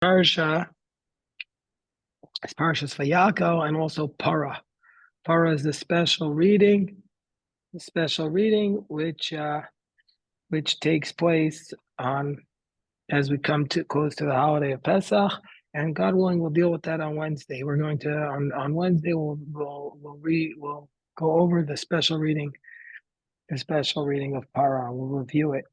Parsha is Parshas Vayakhel and also Para. Para is the special reading which takes place on as we come to close to the holiday of Pesach, and God willing, we'll deal with that on Wednesday. We're going to on Wednesday we'll go over the special reading of Para. We'll review it.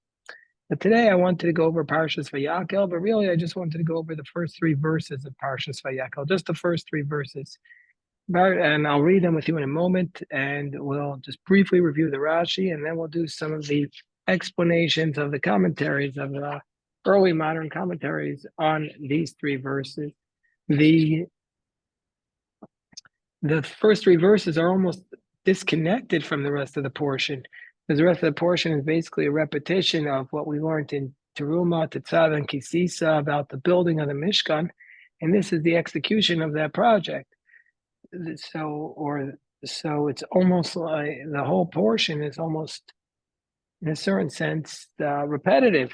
But today I wanted to go over Parshas Vayakhel, but really I just wanted to go over the first three verses of Parshas Vayakhel, just the first three verses. And I'll read them with you in a moment, and we'll just briefly review the Rashi, and then we'll do some of the explanations of the commentaries of the early modern commentaries on these three verses. The first three verses are almost disconnected from the rest of the portion, because the rest of the portion is basically a repetition of what we learned in Teruma, Tetzav, and Kisisa about the building of the Mishkan, and this is the execution of that project. So it's almost like the whole portion is almost, in a certain sense, repetitive.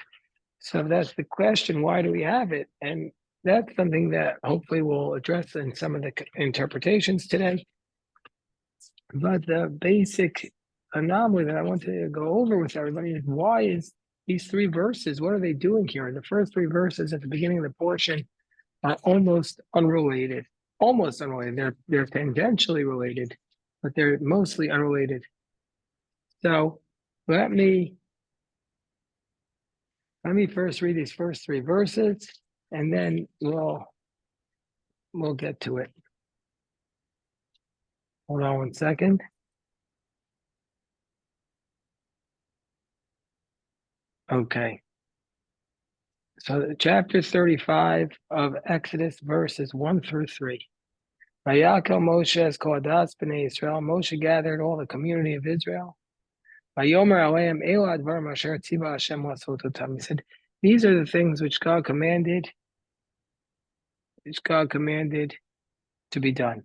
So that's the question: why do we have it? And that's something that hopefully we'll address in some of the interpretations today. But the basic anomaly that I want to go over with everybody is why is these three verses? What are they doing here? The first three verses at the beginning of the portion are almost unrelated. Almost unrelated. They're tangentially related, but they're mostly unrelated. So let me first read these first three verses, and then we'll get to it. Hold on one second. Okay. So chapter 35 of Exodus, verses 1 through 3. Vayakhel Moshe es kol hadas b'nei Israel. Moshe gathered all the community of Israel. Vayomer aleim elu advarim asher tziva Hashem lasot otam. He said, these are the things which God commanded to be done.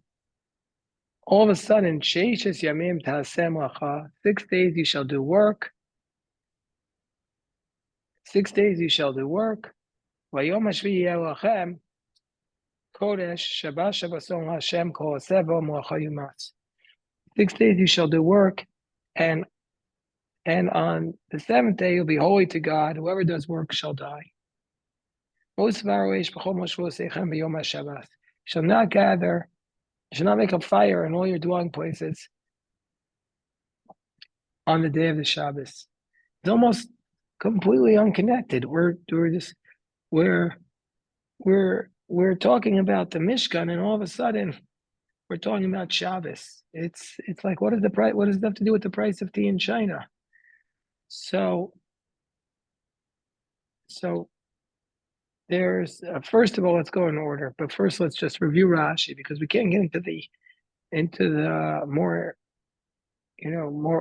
All of a sudden, sheishes yamim ta'aseh melacha. 6 days you shall do work. 6 days you shall do work. Vayom hashvi'i elachem kodesh shabbat shabbason Hashem kol hasevo melacha yumas. 6 days you shall do work, and on the seventh day you'll be holy to God. Whoever does work shall die. You shall not gather, you shall not make a fire in all your dwelling places on the day of the Shabbos. It's almost completely unconnected. We're talking about the Mishkan, and all of a sudden we're talking about Shabbos. It's like, what is the price? What does it have to do with the price of tea in China? So there's first of all, let's go in order. But first, let's just review Rashi, because we can't get into the more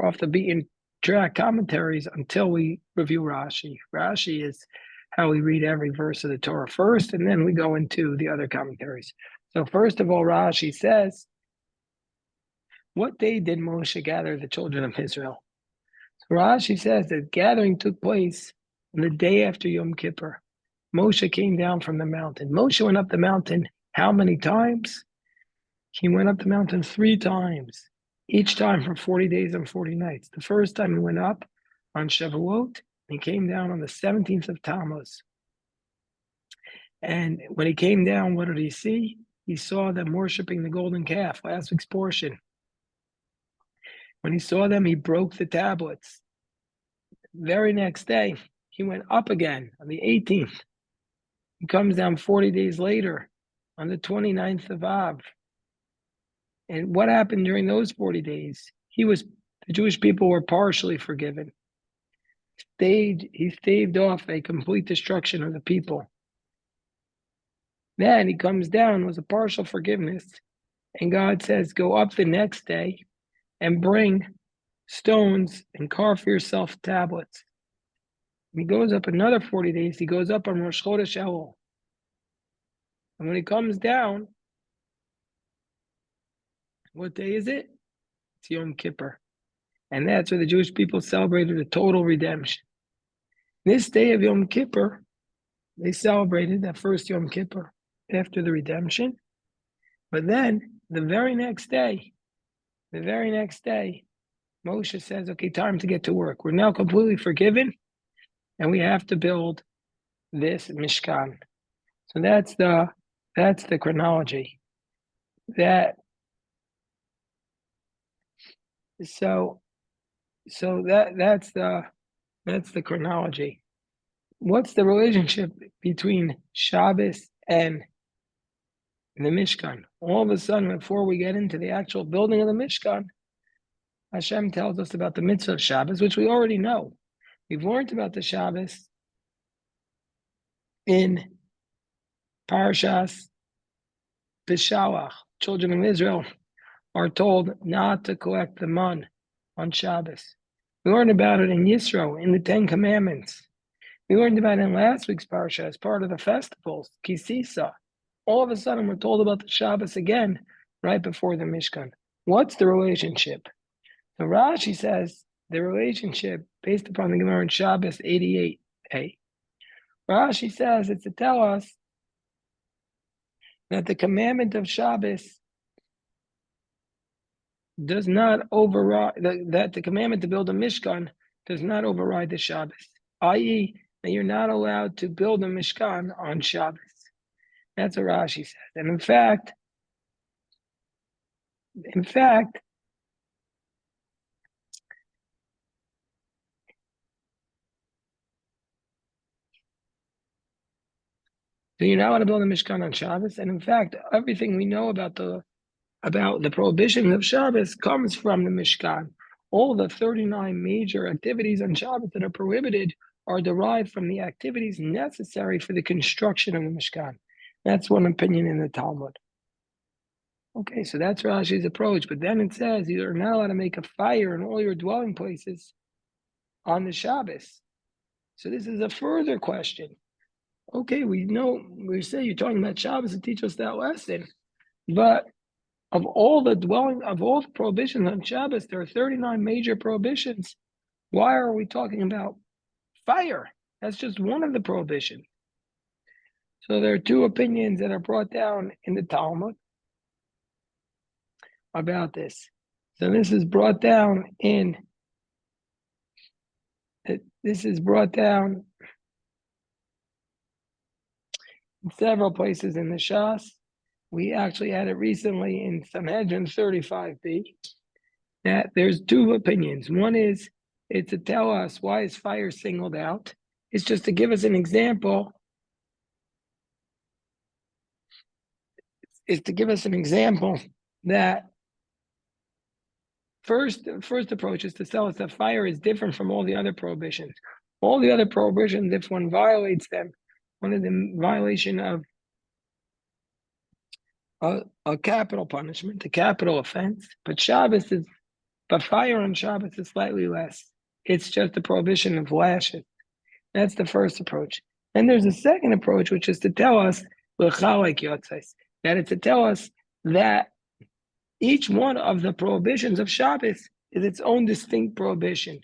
off the beaten track commentaries until we review Rashi. Rashi is how we read every verse of the Torah first, and then we go into the other commentaries. So first of all, Rashi says, what day did Moshe gather the children of Israel? So Rashi says that gathering took place on the day after Yom Kippur. Moshe came down from the mountain. Moshe went up the mountain how many times? He went up the mountain 3 times, each time for 40 days and 40 nights. The first time he went up on Shavuot, he came down on the 17th of Tammuz. And when he came down, what did he see? He saw them worshiping the golden calf, last week's portion. When he saw them, he broke the tablets. Very next day, he went up again on the 18th. He comes down 40 days later on the 29th of Av. And what happened during those 40 days? The Jewish people were partially forgiven. He staved off a complete destruction of the people. Then he comes down, was a partial forgiveness, and God says, go up the next day and bring stones and carve for yourself tablets. And he goes up another 40 days. He goes up on Rosh Chodesh Elul. And when he comes down, what day is it? It's Yom Kippur. And that's where the Jewish people celebrated a total redemption. This day of Yom Kippur They celebrated that first Yom Kippur after the redemption. But then the very next day, Moshe says, okay, time to get to work. We're now completely forgiven, and we have to build this Mishkan. So that's the chronology. That's the chronology. What's the relationship between Shabbos and the Mishkan? All of a sudden, before we get into the actual building of the Mishkan, Hashem tells us about the mitzvah of Shabbos, which we already know. We've learned about the Shabbos in Parashas Bishalach. Children of Israel are told not to collect the man on Shabbos. We learned about it in Yisro, in the Ten Commandments. We learned about it in last week's parasha as part of the festivals, Kisisa. All of a sudden, we're told about the Shabbos again, right before the Mishkan. What's the relationship? So Rashi says the relationship, based upon the Gemara in Shabbos 88a, Rashi says it's to tell us that the commandment of Shabbos does not override, that the commandment to build a Mishkan does not override the Shabbos, i.e., that you're not allowed to build a Mishkan on Shabbos. That's what Rashi says. And in fact, so you're not allowed to build a Mishkan on Shabbos. And in fact, everything we know about the prohibition of Shabbos comes from the Mishkan. All the 39 major activities on Shabbos that are prohibited are derived from the activities necessary for the construction of the Mishkan. That's one opinion in the Talmud. Okay, so that's Rashi's approach. But then it says you're not allowed to make a fire in all your dwelling places on the Shabbos. So this is a further question. Okay, we say you're talking about Shabbos to teach us that lesson, but of all the prohibitions on Shabbos, there are 39 major prohibitions. Why are we talking about fire? That's just one of the prohibitions. So there are two opinions that are brought down in the Talmud about this. So this is brought down in several places in the Shas. We actually had it recently in Sanhedrin 35b, that there's two opinions. One is it's to tell us why is fire singled out. It's just to give us an example. Is to give us an example that first approach is to tell us that fire is different from all the other prohibitions. All the other prohibitions, if one violates them, one is the violation of a capital punishment, a capital offense. But fire on Shabbos is slightly less. It's just a prohibition of lashes. That's the first approach. And there's a second approach, which is to tell us that it's to tell us that each one of the prohibitions of Shabbos is its own distinct prohibition.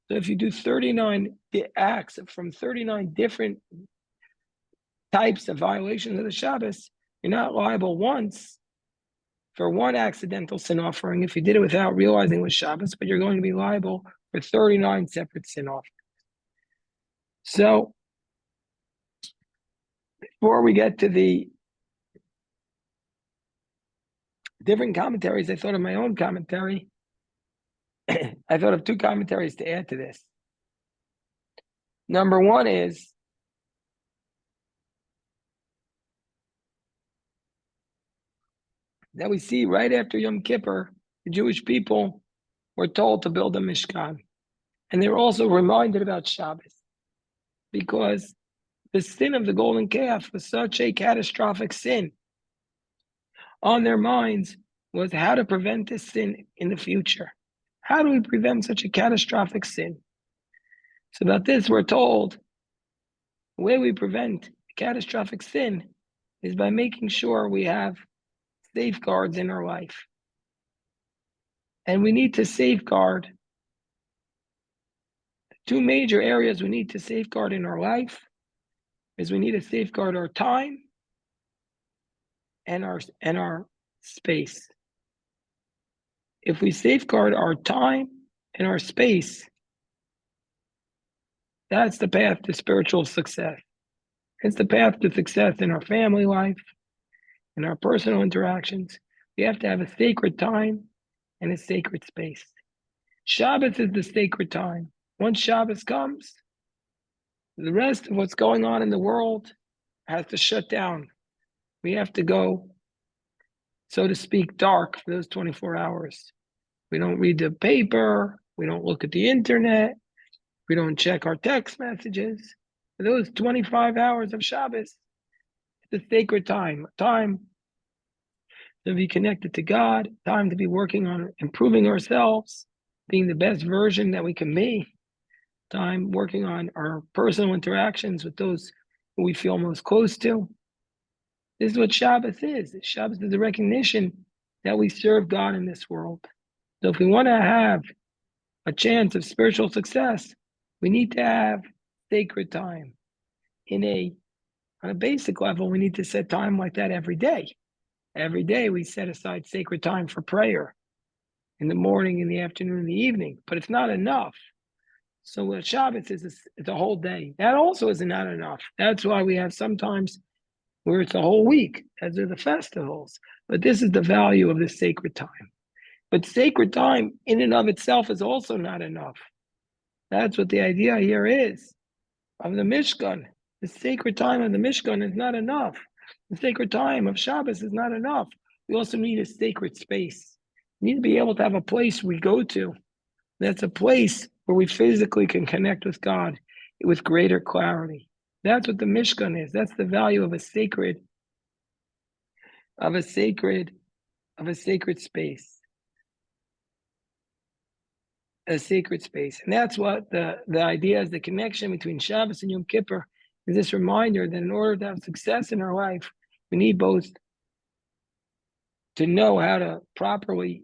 So if you do 39 acts from 39 different types of violations of the Shabbos, you're not liable once for one accidental sin offering if you did it without realizing it was Shabbos, but you're going to be liable for 39 separate sin offerings. So before we get to the different commentaries, I thought of my own commentary. I thought of two commentaries to add to this. Number one is that we see right after Yom Kippur, the Jewish people were told to build a Mishkan. And they were also reminded about Shabbos because the sin of the golden calf was such a catastrophic sin. On their minds was how to prevent this sin in the future. How do we prevent such a catastrophic sin? So about this, we're told the way we prevent catastrophic sin is by making sure we have safeguards in our life. And we need to safeguard two major areas we need to safeguard in our life is we need to safeguard our time and our space. If we safeguard our time and our space, that's the path to spiritual success. It's the path to success in our family life, in our personal interactions. We have to have a sacred time and a sacred space. Shabbos is the sacred time. Once Shabbos comes, the rest of what's going on in the world has to shut down. We have to go, so to speak, dark for those 24 hours. We don't read the paper. We don't look at the internet. We don't check our text messages. For those 25 hours of Shabbos, it's a sacred time to be connected to God, time to be working on improving ourselves, being the best version that we can be, time working on our personal interactions with those who we feel most close to. This is what Shabbos is. Shabbos is the recognition that we serve God in this world. So if we want to have a chance of spiritual success, we need to have sacred time. On a basic level, we need to set time like that every day. Every day we set aside sacred time for prayer in the morning, in the afternoon, in the evening, but it's not enough. So what Shabbos is it's a whole day. That also is not enough. That's why we have sometimes where it's a whole week, as are the festivals. But this is the value of the sacred time. But sacred time in and of itself is also not enough. That's what the idea here is of the Mishkan. The sacred time of the Mishkan is not enough. The sacred time of Shabbos is not enough. We also need a sacred space. We need to be able to have a place we go to. That's a place where we physically can connect with God with greater clarity. That's what the Mishkan is. That's the value of a sacred space. A sacred space. And that's what the idea is, the connection between Shabbos and Yom Kippur is this reminder that in order to have success in our life, we need both to know how to properly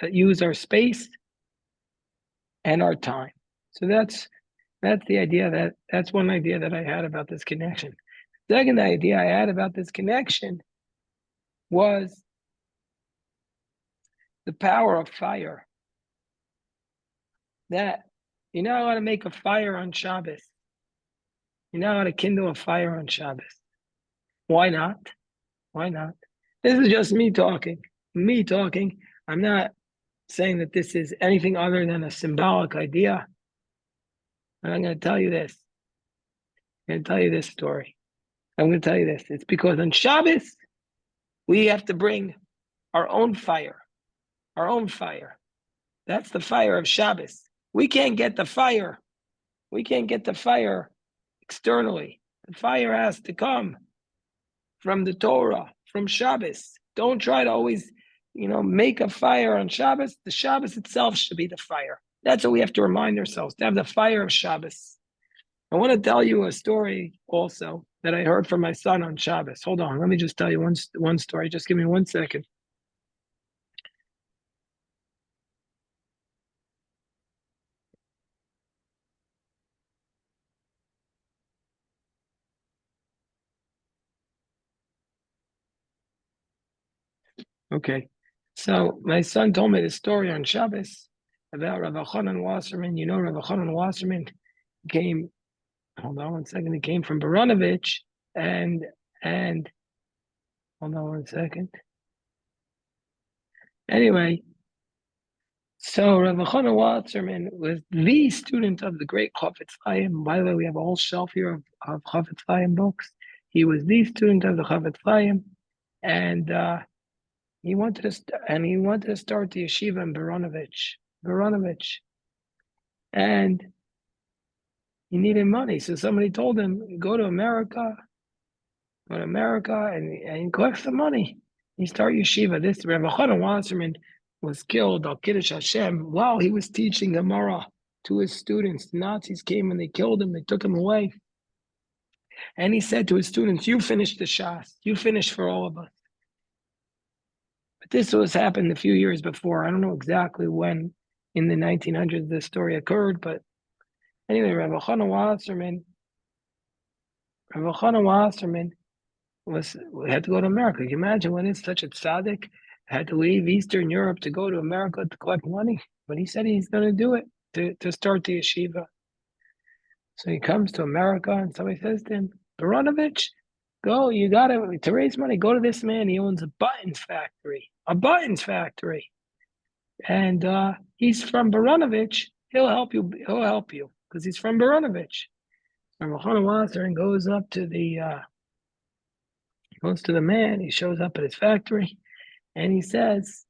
use our space and our time. So that's the idea that's one idea that I had about this connection. The second idea I had about this connection was the power of fire. That you know how to make a fire on Shabbos. You know how to kindle a fire on Shabbos. Why not? Why not? This is just me talking. Me talking. I'm not saying that this is anything other than a symbolic idea. And I'm going to tell you this. I'm going to tell you this story. I'm going to tell you this. It's because on Shabbos, we have to bring our own fire. Our own fire. That's the fire of Shabbos. We can't get the fire. We can't get the fire externally. The fire has to come from the Torah, from Shabbos. Don't try to always, make a fire on Shabbos. The Shabbos itself should be the fire. That's what we have to remind ourselves, to have the fire of Shabbos. I want to tell you a story also that I heard from my son on Shabbos. Hold on, let me just tell you one story. Just give me 1 second. Okay. So my son told me the story on Shabbos about Rav Chanan Wasserman. You know, Rav Chanan Wasserman came, hold on 1 second, he came from Baranovich and hold on 1 second. Anyway, so Rav Chanan Wasserman was the student of the great Chafetz Chaim. By the way, we have a whole shelf here of Chafetz Chaim books. He was the student of the Chafetz Chaim, and he wanted to start the yeshiva in Baranovich, and he needed money. So somebody told him, go to America, and collect some money. You start yeshiva. This Rav Chanan Wasserman was killed al Kiddush Hashem while he was teaching Gemara to his students. The Nazis came and they killed him. They took him away. And he said to his students, you finish the Shas. You finish for all of us. But this was happened a few years before. I don't know exactly when in the 1900s this story occurred. But anyway, Rav Chanan Wasserman Rabbi Chana Wasserman had to go to America. Can you imagine when it's such a tzaddik had to leave Eastern Europe to go to America to collect money? But he said he's going to do it to start the yeshiva. So he comes to America, and somebody says to him, Baranovich, go, you got to raise money. Go to this man. He owns a buttons factory. And he's from Baranovich. He'll help you because he's from Baranovich. And Rahana Wasser goes up to the man. He shows up at his factory, and he says,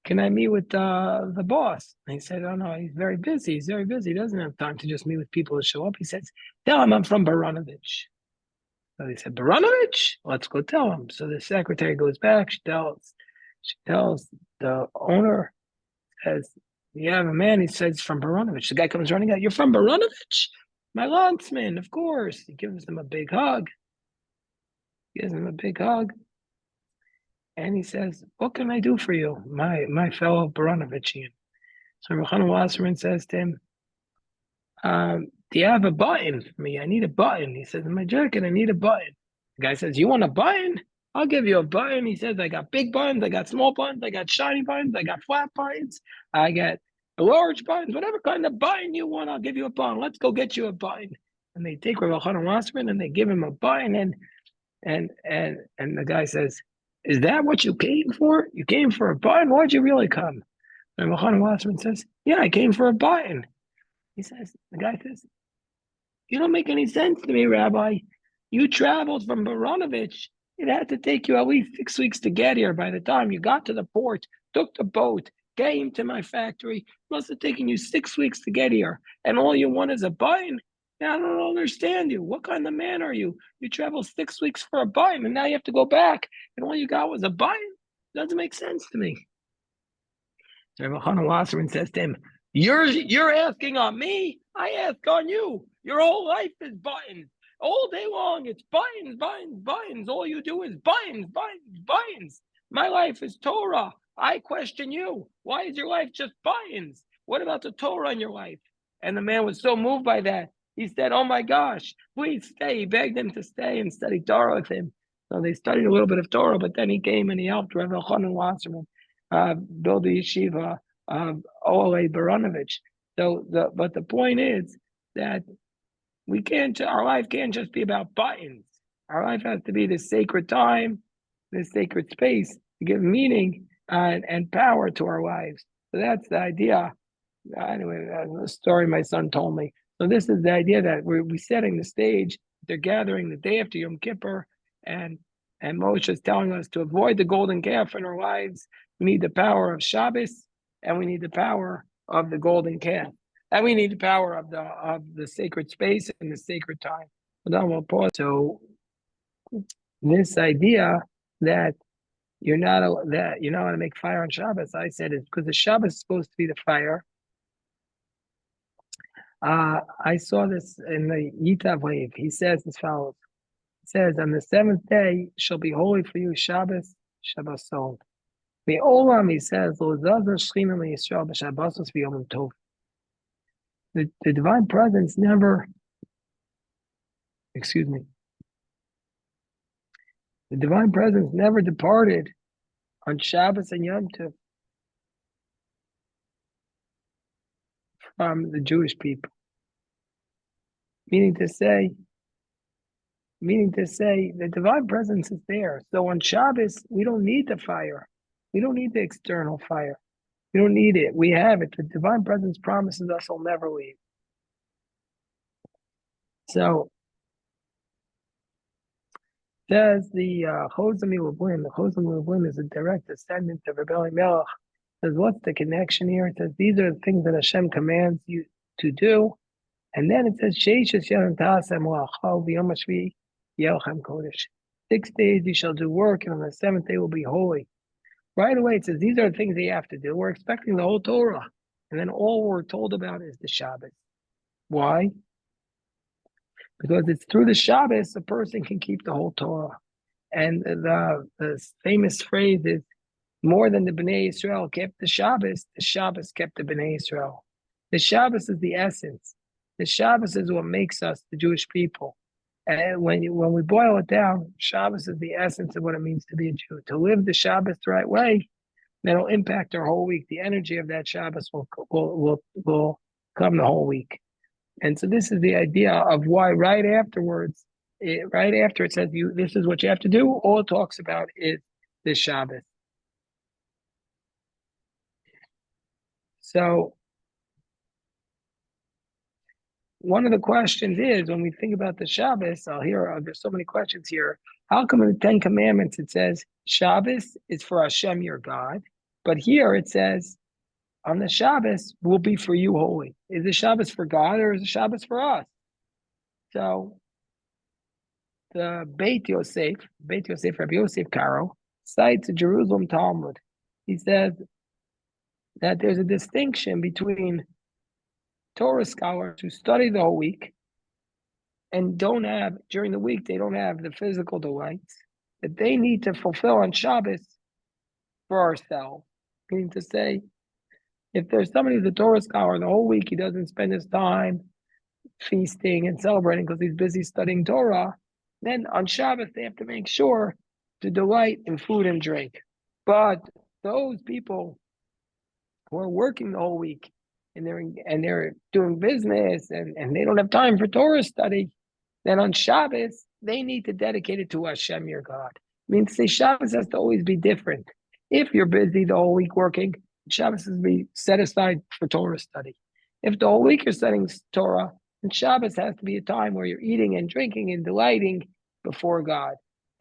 "Can I meet with the boss?" And he said, "Oh no, he's very busy. He doesn't have time to just meet with people to show up." He says, "Tell him I'm from Baranovich." So they said, "Baranovich? Let's go tell him." So the secretary goes back. She tells the owner, says, "You have a man." He says, "From Baranovich." The guy comes running out. "You're from Baranovich?" "My landsman, of course." He gives him a big hug. And he says, "What can I do for you, my fellow Baranovichian?" So Rechana Wasserman says to him, "Do you have a button for me? I need a button." He says, "In my jacket, I need a button." The guy says, "You want a button? I'll give you a button." He says, "I got big buttons, I got small buttons, I got shiny buttons, I got flat buttons, I got large buttons. Whatever kind of button you want, I'll give you a button. Let's go get you a button." And they take Rechana Wasserman and they give him a button, and the guy says, "Is that what you came for? You came for a button? Why'd you really come?" And Rechana Wasserman says, "Yeah, I came for a button." The guy says, "You don't make any sense to me, Rabbi. You traveled from Baranovich. It had to take you at least 6 weeks to get here. By the time you got to the port, took the boat, came to my factory, it must have taken you 6 weeks to get here. And all you want is a button? I don't understand you. What kind of man are you? You traveled 6 weeks for a button, and now you have to go back, and all you got was a button? Doesn't make sense to me." So Rabbi Chana Wasserman says to him, You're asking on me? I ask on you. Your whole life is buttons. All day long, it's buttons, buttons, buttons. All you do is buttons, buttons, buttons. My life is Torah. I question you. Why is your life just buttons? What about the Torah in your life? And the man was so moved by that. He said, "Oh my gosh, please stay." He begged him to stay and study Torah with him. So they studied a little bit of Torah, but then he came and he helped Rabbi Chana Wasserman build the yeshiva of Ole Baranovich. But the point is that our life can't just be about buttons. Our life has to be this sacred time, this sacred space to give meaning and power to our lives. So that's the idea. Anyway, the story my son told me. So this is the idea that we're setting the stage. They're gathering the day after Yom Kippur, and Moshe is telling us to avoid the golden calf in our lives. We need the power of Shabbos, and we need the power of the golden calf, and we need the power of the sacred space and the sacred time. But then we'll pause. So this idea that you're not going to make fire on Shabbos, I said, is because the Shabbos is supposed to be the fire. I saw this in the Yitav Wave. He says as follows. He says, "On the seventh day shall be holy for you, Shabbos, Shabboson." The Olam, he says, the divine presence never, the divine presence never departed on Shabbos and Yom Tov from the Jewish people. Meaning to say, the divine presence is there. So on Shabbos, we don't need the fire. We don't need the external fire. We don't need it. We have it. The divine presence promises us will never leave. So says the Chozami Lublin. The Chozami Lublin is a direct descendant of Rebbe Melech. Says, what's the connection here? It says, these are the things that Hashem commands you to do. And then it says, 6 days you shall do work, and on the seventh day will be holy. Right away, it says, these are the things they have to do. We're expecting the whole Torah. And then all we're told about is the Shabbos. Why? Because it's through the Shabbos a person can keep the whole Torah. And the famous phrase is, more than the Bnei Yisrael kept the Shabbos kept the Bnei Yisrael. The Shabbos is the essence. The Shabbos is what makes us the Jewish people. And when we boil it down, Shabbos is the essence of what it means to be a Jew. To live the Shabbos the right way, that'll impact our whole week. The energy of that Shabbos will come the whole week. And so this is the idea of why right afterwards, right after it says this is what you have to do, all it talks about is this Shabbos. So one of the questions is, when we think about the Shabbos, there's so many questions here. How come in the Ten Commandments it says Shabbos is for Hashem your God, but here it says on the Shabbos will be for you holy? Is the Shabbos for God or is the Shabbos for us? So the Beit Yosef, Rabbi Yosef Karo, cites the Jerusalem Talmud. He says that there's a distinction between Torah scholars who study the whole week and during the week, they don't have the physical delights that they need to fulfill on Shabbos for ourselves. Meaning to say, if there's somebody who's a Torah scholar the whole week, he doesn't spend his time feasting and celebrating because he's busy studying Torah, then on Shabbos, they have to make sure to delight in food and drink. But those people who are working the whole week and they're doing business and they don't have time for Torah study, then on Shabbos, they need to dedicate it to Hashem, your God. I mean, say Shabbos has to always be different. If you're busy the whole week working, Shabbos has to be set aside for Torah study. If the whole week you're studying Torah, then Shabbos has to be a time where you're eating and drinking and delighting before God.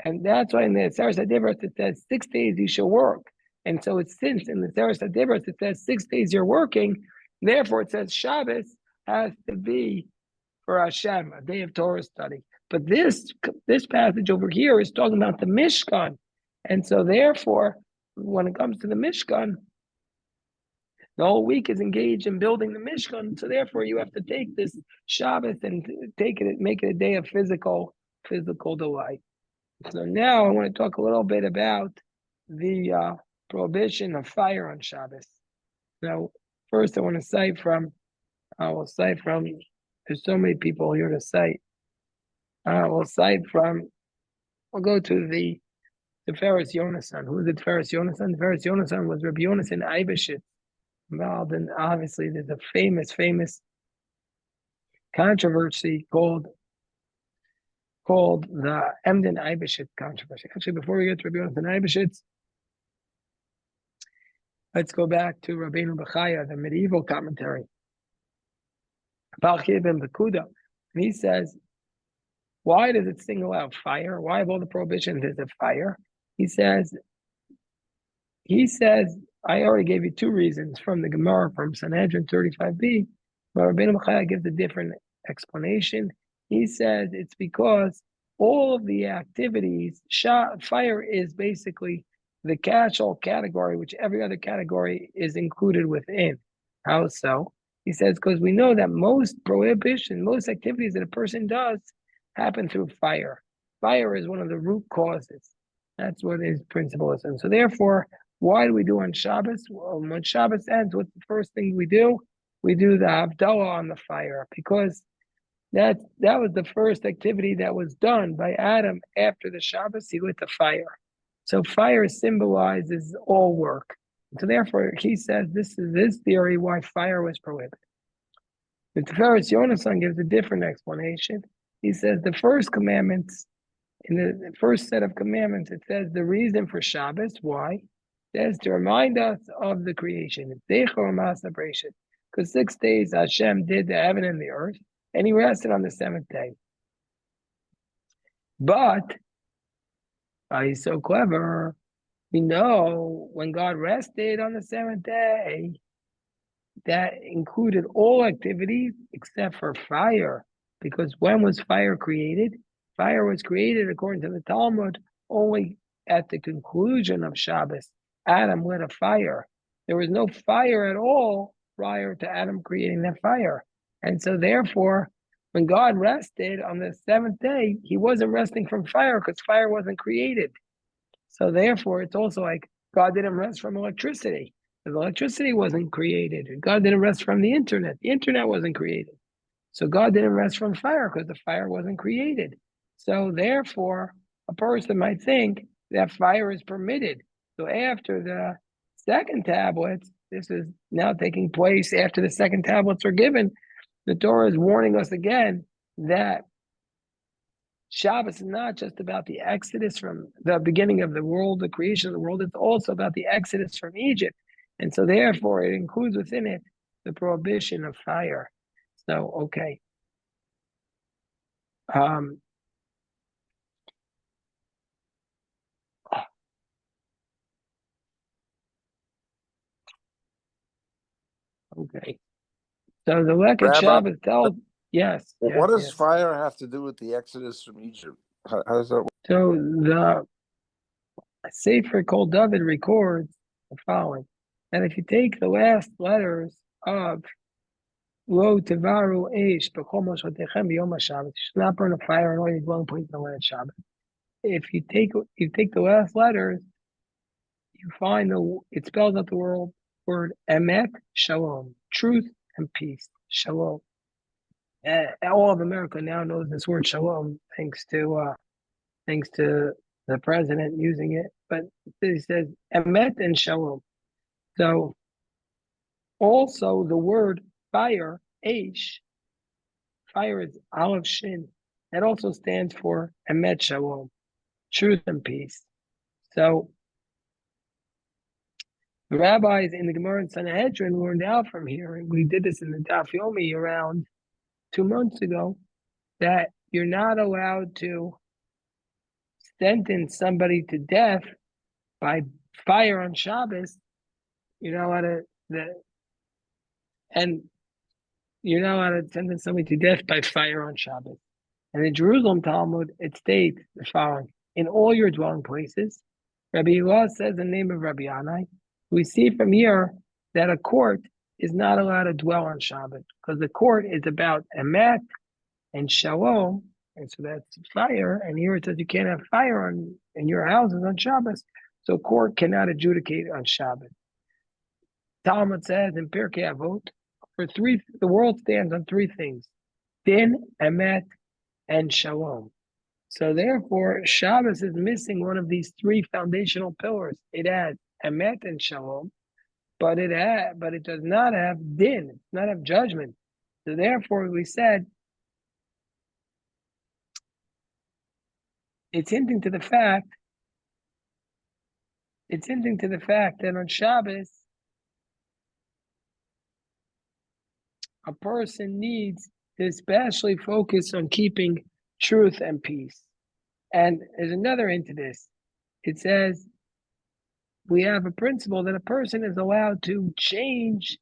And that's why in the Seres HaDibros it says 6 days you shall work. And so it's since in the Seres HaDibros it says 6 days you're working, therefore it says Shabbos has to be for Hashem, a day of Torah study. But this passage over here is talking about the Mishkan. And so therefore, when it comes to the Mishkan, the whole week is engaged in building the Mishkan. So therefore, you have to take this Shabbos and make it a day of physical delight. So now I want to talk a little bit about the prohibition of fire on Shabbos. Now, first I want to cite from, there's so many people here to cite. We'll go to the Tiferes Yonasan. Who is the Tiferes Yonasan? Tiferes Yonasan was Rabbi Yonasan Eibeshitz involved, and obviously there's a famous controversy called the Emden Eibeshitz controversy. Actually, before we get to Rabbi Yonasan Eibeshitz, let's go back to Rabbeinu Bechaya, the medieval commentary. Vayakhel ben Bekuda, and he says, why does it single out fire? Why of all the prohibitions is it fire? He says, I already gave you 2 reasons from the Gemara from Sanhedrin 35b, but Rabbeinu Bechaya gives a different explanation. He says it's because all of the activities, fire is basically the catch-all category, which every other category is included within. How so? He says, because we know that most activities that a person does happen through fire. Fire is one of the root causes. That's what his principle is. And so therefore, why do we do on Shabbos? Well, when Shabbos ends, what's the first thing we do? We do the Havdalah on the fire, because that was the first activity that was done by Adam after the Shabbos. He lit the fire. So fire symbolizes all work. So therefore, he says this is his theory why fire was prohibited. The Tiferes Yonasan gives a different explanation. He says the first commandments, in the first set of commandments, it says the reason for Shabbos, why? It says to remind us of the creation. Because 6 days Hashem did the heaven and the earth, and he rested on the 7th day. But, he's so clever, we know when God rested on the 7th day, that included all activities except for fire. Because when was fire created? Fire was created, according to the Talmud, only at the conclusion of Shabbos. Adam lit a fire. There was no fire at all prior to Adam creating that fire. And so therefore, when God rested on the 7th day, he wasn't resting from fire because fire wasn't created. So therefore, it's also like God didn't rest from electricity because electricity wasn't created. God didn't rest from the internet. The internet wasn't created. So God didn't rest from fire because the fire wasn't created. So therefore, a person might think that fire is permitted. So after the second tablets, this is now taking place after the second tablets are given. The Torah is warning us again that Shabbos is not just about the exodus from the beginning of the world, the creation of the world. It's also about the exodus from Egypt. And so therefore it includes within it the prohibition of fire. So, okay. Okay. So the Leket Rabbi, Shabbos tells, yes, what does yes. fire have to do with the Exodus from Egypt? How does that work? So the Sefer Kol David records the following. And if you take the last letters of Lo Tivaru Eish B'chol Moshvatechem B'Yom HaShabbat, you should not burn a fire in all your dwelling places in the land of Shabbat. If you take the last letters, you find it spells out the word Emet Shalom, truth and peace. Shalom. All of America now knows this word Shalom thanks to the president using it. But it says Emet and Shalom. So also the word fire, Aish, fire is Aleph Shin. That also stands for Emet Shalom, truth and peace. So the rabbis in the Gemara and Sanhedrin learned out from here, and we did this in the Daf Yomi around 2 months ago, that you're not allowed to sentence somebody to death by fire on Shabbos. You're not allowed and you're not allowed to sentence somebody to death by fire on Shabbos. And in Jerusalem Talmud, it states the following: in all your dwelling places, Rabbi Yehuda says in the name of Rabbi Yanai, we see from here that a court is not allowed to dwell on Shabbat because the court is about emet and shalom, and so that's fire. And here it says you can't have fire in your houses on Shabbos, so court cannot adjudicate on Shabbat. Talmud says in Pirkei Avot, the world stands on 3 things: din, emet, and shalom. So therefore, Shabbos is missing one of these 3 foundational pillars. It has emet and shalom, but it does not have din, it does not have judgment. So therefore, we said it's hinting to the fact that on Shabbos, a person needs to especially focus on keeping truth and peace. And there's another into this. It says we have a principle that a person is allowed to change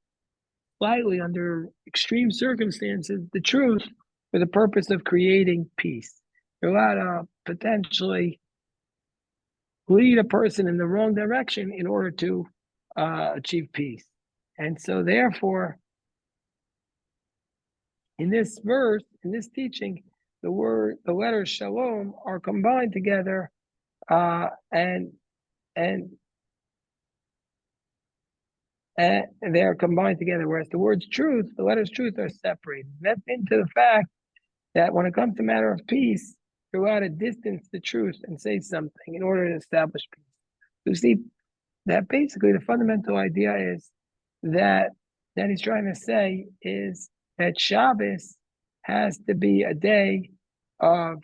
slightly under extreme circumstances the truth for the purpose of creating peace. You're allowed to potentially lead a person in the wrong direction in order to achieve peace. And so therefore, in this verse, in this teaching, the letters shalom are combined together, and they're combined together. Whereas the words truth, the letters truth, are separated. That's into the fact that when it comes to matter of peace, you're allowed to distance the truth and say something in order to establish peace. You see that basically the fundamental idea is that he's trying to say is that Shabbos has to be a day of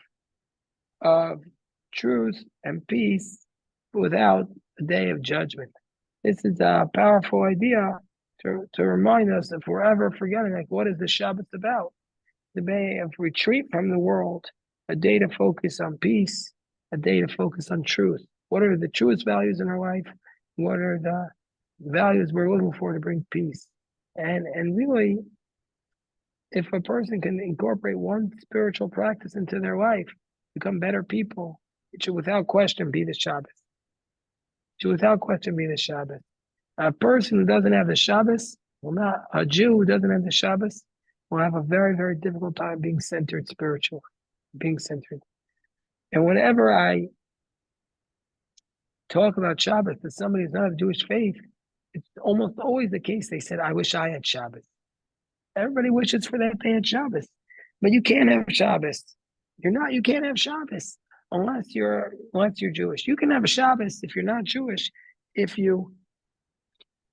truth and peace without a day of judgment. This is a powerful idea to remind us if we're ever forgetting, like, what is the Shabbos about? The day of retreat from the world, a day to focus on peace, a day to focus on truth. What are the truest values in our life? What are the values we're looking for to bring peace? And really, if a person can incorporate one spiritual practice into their life, become better people, it should without question be the Shabbos. It should without question be the Shabbos. A person who doesn't have the Shabbos, a Jew who doesn't have the Shabbos, will have a very, very difficult time being centered spiritually, being centered. And whenever I talk about Shabbos to somebody who's not of Jewish faith, it's almost always the case they said, I wish I had Shabbos. Everybody wishes for that day at Shabbos. But you can't have Shabbos. You can't have Shabbos unless you're Jewish. You can have a Shabbos if you're not Jewish, if you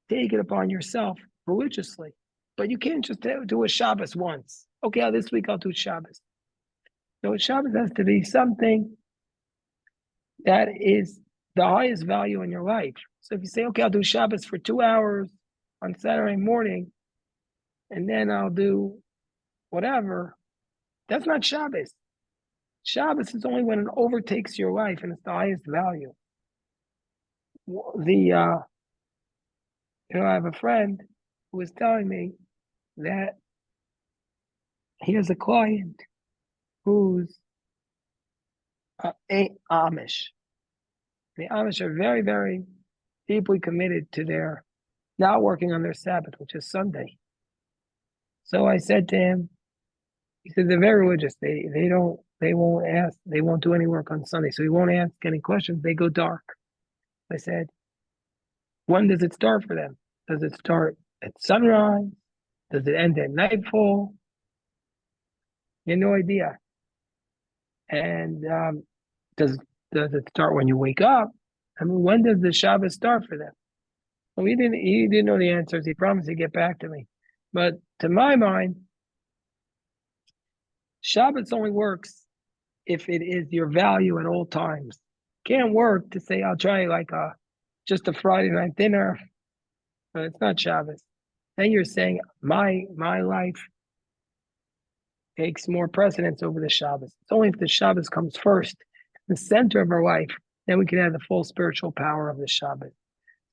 take it upon yourself religiously. But you can't just do a Shabbos once. Okay, this week I'll do Shabbos. So Shabbos has to be something that is the highest value in your life. So if you say, okay, I'll do Shabbos for 2 hours on Saturday morning, and then I'll do whatever, that's not Shabbos. Shabbos is only when it overtakes your life and it's the highest value. I have a friend who was telling me that he has a client who's Amish. The Amish are very, very deeply committed to their not working on their Sabbath, which is Sunday. So I said to him, he said they're very religious. They won't do any work on Sunday. So he won't ask any questions. They go dark. I said, when does it start for them? Does it start at sunrise? Does it end at nightfall? You have no idea. And does it start when you wake up? I mean, when does the Shabbos start for them? Well, he didn't know the answers. He promised to get back to me. But to my mind, Shabbos only works if it is your value at all times. Can't work to say I'll try just a Friday night dinner, but it's not Shabbos. Then you're saying my life takes more precedence over the Shabbos. It's only if the Shabbos comes first, the center of our life, then we can have the full spiritual power of the Shabbos.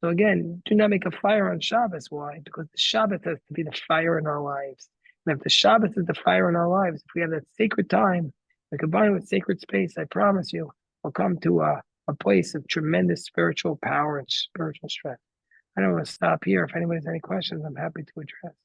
So again, do not make a fire on Shabbos. Why? Because the Shabbos has to be the fire in our lives. And if the Shabbos is the fire in our lives, if we have that sacred time, we combine it with sacred space, I promise you, we'll come to a place of tremendous spiritual power and spiritual strength. I don't want to stop here. If anybody has any questions, I'm happy to address.